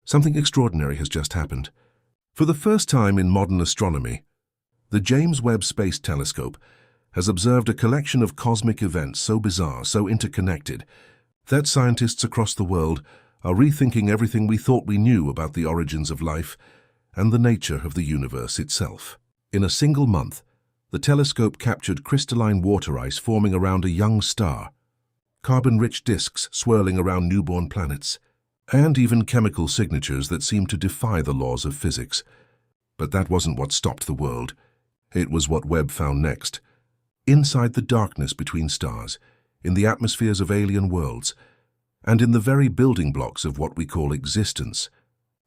Something extraordinary has just happened. For the first time in modern astronomy, the James Webb Space Telescope has observed a collection of cosmic events so bizarre, so interconnected, that scientists across the world are rethinking everything we thought we knew about the origins of life and the nature of the universe itself. In a single month, the telescope captured crystalline water ice forming around a young star, carbon-rich disks swirling around newborn planets, and even chemical signatures that seemed to defy the laws of physics. But that wasn't what stopped the world. It was what Webb found next. Inside the darkness between stars, in the atmospheres of alien worlds, and in the very building blocks of what we call existence.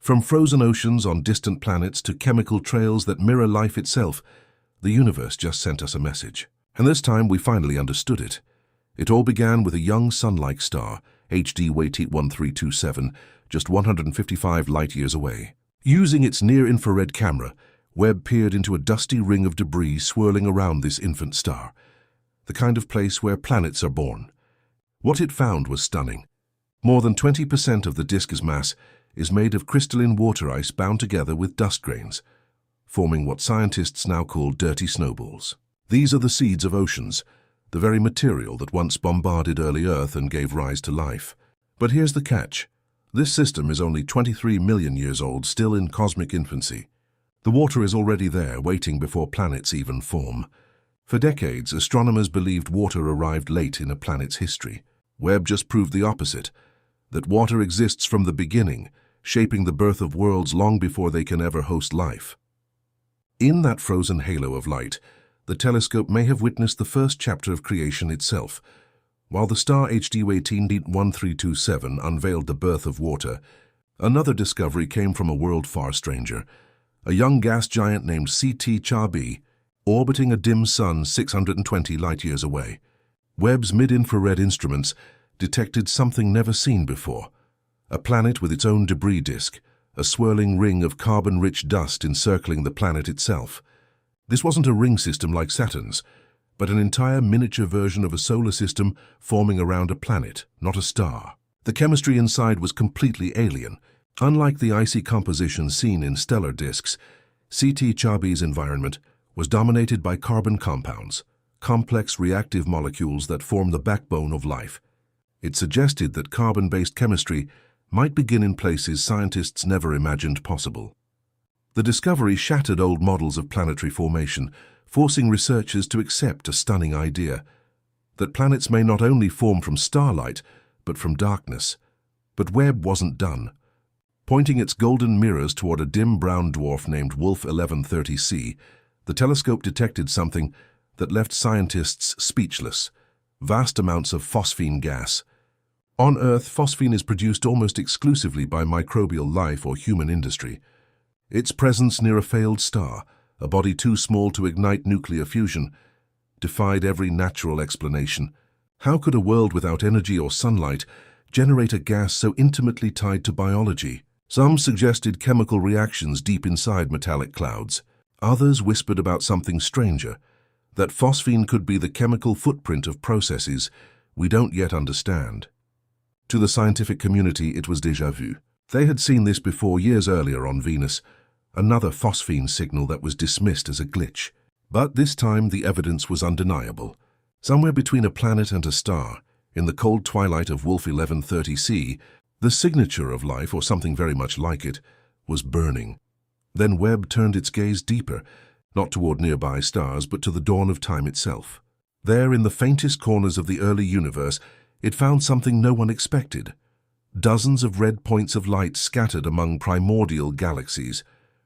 From frozen oceans on distant planets to chemical trails that mirror life itself, the universe just sent us a message. And this time we finally understood it. It all began with a young sun-like star, HD Waitit 1327, just 155 light-years away. Using its near-infrared camera, Webb peered into a dusty ring of debris swirling around this infant star, the kind of place where planets are born. What it found was stunning. More than 20% of the disk's mass is made of crystalline water ice bound together with dust grains, forming what scientists now call dirty snowballs. These are the seeds of oceans, the very material that once bombarded early Earth and gave rise to life. But here's the catch. This system is only 23 million years old, still in cosmic infancy. The water is already there, waiting before planets even form. For decades, astronomers believed water arrived late in a planet's history. Webb just proved the opposite, that water exists from the beginning, shaping the birth of worlds long before they can ever host life. In that frozen halo of light, the telescope may have witnessed the first chapter of creation itself. While the star HD Waitit 1327 unveiled the birth of water, another discovery came from a world far stranger, a young gas giant named CT-CHA-b, orbiting a dim sun 620 light-years away. Webb's mid-infrared instruments detected something never seen before, a planet with its own debris disk, a swirling ring of carbon-rich dust encircling the planet itself. This wasn't a ring system like Saturn's, but an entire miniature version of a solar system forming around a planet, not a star. The chemistry inside was completely alien. Unlike the icy composition seen in stellar disks, CT-CHA-b's environment was dominated by carbon compounds, complex reactive molecules that form the backbone of life. It suggested that carbon-based chemistry might begin in places scientists never imagined possible. The discovery shattered old models of planetary formation, forcing researchers to accept a stunning idea, that planets may not only form from starlight, but from darkness. But Webb wasn't done. Pointing its golden mirrors toward a dim brown dwarf named Wolf 1130c, the telescope detected something that left scientists speechless: vast amounts of phosphine gas. On Earth, phosphine is produced almost exclusively by microbial life or human industry. Its presence near a failed star, a body too small to ignite nuclear fusion, defied every natural explanation. How could a world without energy or sunlight generate a gas so intimately tied to biology? Some suggested chemical reactions deep inside metallic clouds. Others whispered about something stranger, that phosphine could be the chemical footprint of processes we don't yet understand. To the scientific community, it was déjà vu. They had seen this before years earlier on Venus, another phosphine signal that was dismissed as a glitch. But this time the evidence was undeniable. Somewhere between a planet and a star, in the cold twilight of Wolf 1130c, the signature of life, or something very much like it, was burning. Then Webb turned its gaze deeper, not toward nearby stars, but to the dawn of time itself. There, in the faintest corners of the early universe, it found something no one expected. Dozens of red points of light scattered among primordial galaxies.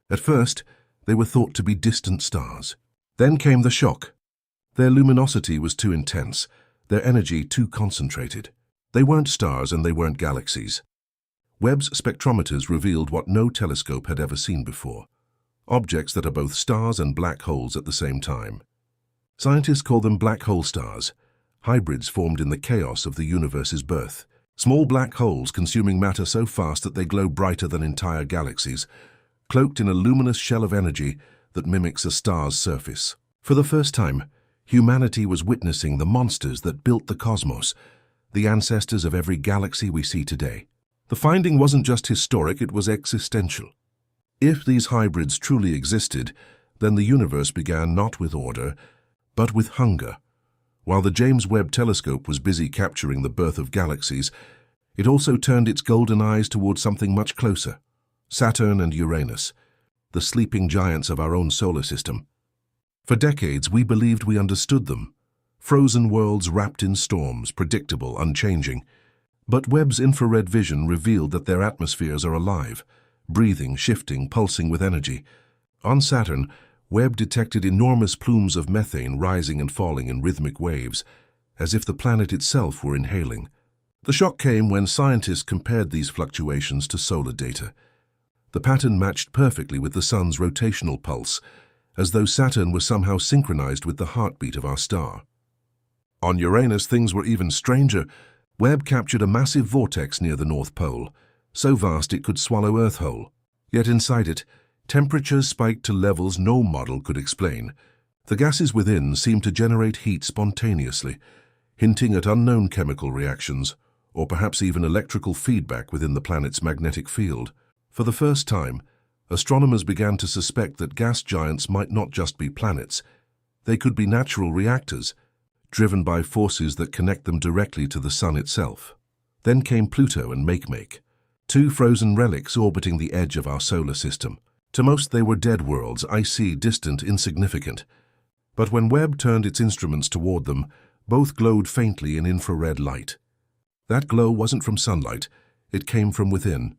At first, they were thought to be distant stars. Then came the shock. Their luminosity was too intense, their energy too concentrated. They weren't stars and they weren't galaxies. Webb's spectrometers revealed what no telescope had ever seen before: objects that are both stars and black holes at the same time. Scientists call them black hole stars, hybrids formed in the chaos of the universe's birth. Small black holes consuming matter so fast that they glow brighter than entire galaxies, cloaked in a luminous shell of energy that mimics a star's surface. For the first time, humanity was witnessing the monsters that built the cosmos, the ancestors of every galaxy we see today. The finding wasn't just historic, it was existential. If these hybrids truly existed, then the universe began not with order, but with hunger. While the James Webb Telescope was busy capturing the birth of galaxies, it also turned its golden eyes toward something much closer: Saturn and Uranus, the sleeping giants of our own solar system. For decades, we believed we understood them. Frozen worlds wrapped in storms, predictable, unchanging. But Webb's infrared vision revealed that their atmospheres are alive, breathing, shifting, pulsing with energy. On Saturn, Webb detected enormous plumes of methane rising and falling in rhythmic waves, as if the planet itself were inhaling. The shock came when scientists compared these fluctuations to solar data. The pattern matched perfectly with the sun's rotational pulse, as though Saturn was somehow synchronized with the heartbeat of our star. On Uranus, things were even stranger. Webb captured a massive vortex near the North Pole, so vast it could swallow Earth whole. Yet inside it, temperatures spiked to levels no model could explain. The gases within seemed to generate heat spontaneously, hinting at unknown chemical reactions, or perhaps even electrical feedback within the planet's magnetic field. For the first time, astronomers began to suspect that gas giants might not just be planets. They could be natural reactors, driven by forces that connect them directly to the sun itself. Then came Pluto and Makemake, two frozen relics orbiting the edge of our solar system. To most, they were dead worlds, icy, distant, insignificant. But when Webb turned its instruments toward them, both glowed faintly in infrared light. That glow wasn't from sunlight, it came from within.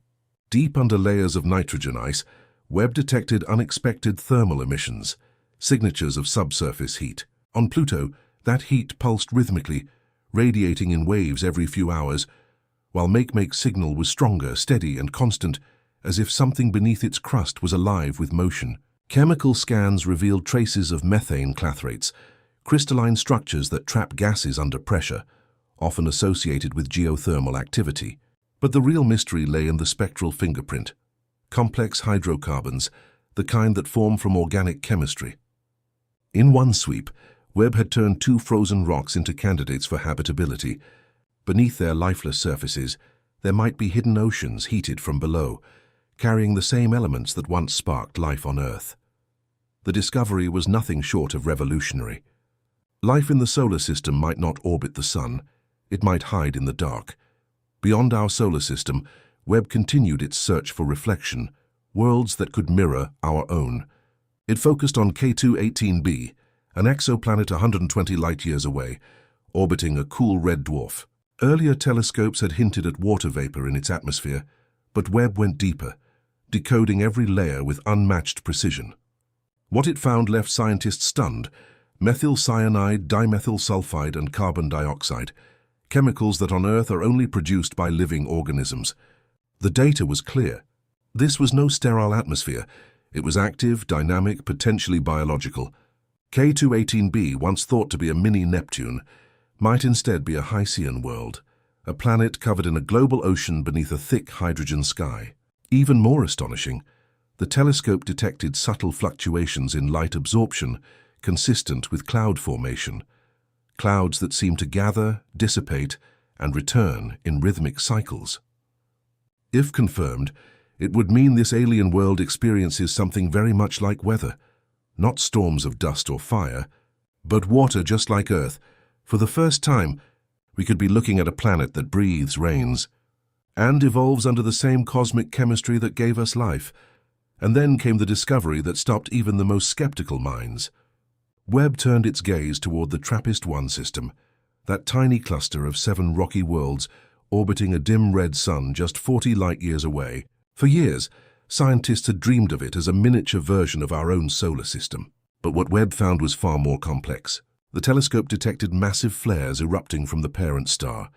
Deep under layers of nitrogen ice, Webb detected unexpected thermal emissions, signatures of subsurface heat. On Pluto, that heat pulsed rhythmically, radiating in waves every few hours, while Makemake's signal was stronger, steady, and constant, as if something beneath its crust was alive with motion. Chemical scans revealed traces of methane clathrates, crystalline structures that trap gases under pressure, often associated with geothermal activity. But the real mystery lay in the spectral fingerprint: complex hydrocarbons, the kind that form from organic chemistry. In one sweep, Webb had turned two frozen rocks into candidates for habitability. Beneath their lifeless surfaces, there might be hidden oceans heated from below, carrying the same elements that once sparked life on Earth. The discovery was nothing short of revolutionary. Life in the solar system might not orbit the sun, it might hide in the dark. Beyond our solar system, Webb continued its search for reflection, worlds that could mirror our own. It focused on K2-18b, an exoplanet 120 light-years away, orbiting a cool red dwarf. Earlier telescopes had hinted at water vapor in its atmosphere, but Webb went deeper, decoding every layer with unmatched precision. What it found left scientists stunned: methyl cyanide, dimethyl sulfide, and carbon dioxide, chemicals that on Earth are only produced by living organisms. The data was clear. This was no sterile atmosphere. It was active, dynamic, potentially biological. K2-18b, once thought to be a mini Neptune, might instead be a Hycean world, a planet covered in a global ocean beneath a thick hydrogen sky. Even more astonishing, the telescope detected subtle fluctuations in light absorption consistent with cloud formation, clouds that seem to gather, dissipate, and return in rhythmic cycles. If confirmed, it would mean this alien world experiences something very much like weather. Not storms of dust or fire, but water just like Earth. For the first time, we could be looking at a planet that breathes, reigns, and evolves under the same cosmic chemistry that gave us life. And then came the discovery that stopped even the most skeptical minds. Webb turned its gaze toward the TRAPPIST-1 system, that tiny cluster of 7 rocky worlds orbiting a dim red sun just 40 light-years away. For years, scientists had dreamed of it as a miniature version of our own solar system. But what Webb found was far more complex. The telescope detected massive flares erupting from the parent star,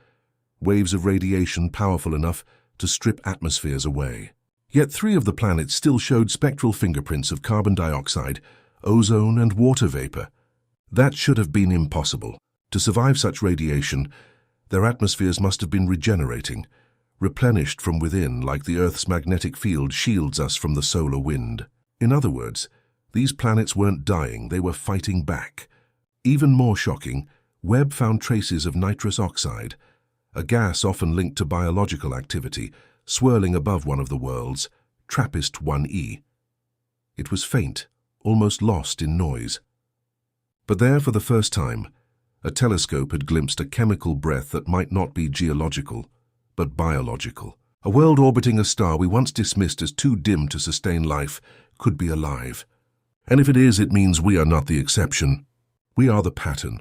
waves of radiation powerful enough to strip atmospheres away. Yet 3 of the planets still showed spectral fingerprints of carbon dioxide, ozone, and water vapor. That should have been impossible. To survive such radiation, their atmospheres must have been regenerating, replenished from within like the Earth's magnetic field shields us from the solar wind. In other words, these planets weren't dying, they were fighting back. Even more shocking, Webb found traces of nitrous oxide, a gas often linked to biological activity, swirling above one of the worlds, TRAPPIST-1e. It was faint, almost lost in noise. But there, for the first time, a telescope had glimpsed a chemical breath that might not be geological, but biological. A world orbiting a star we once dismissed as too dim to sustain life could be alive. And if it is, it means we are not the exception. We are the pattern,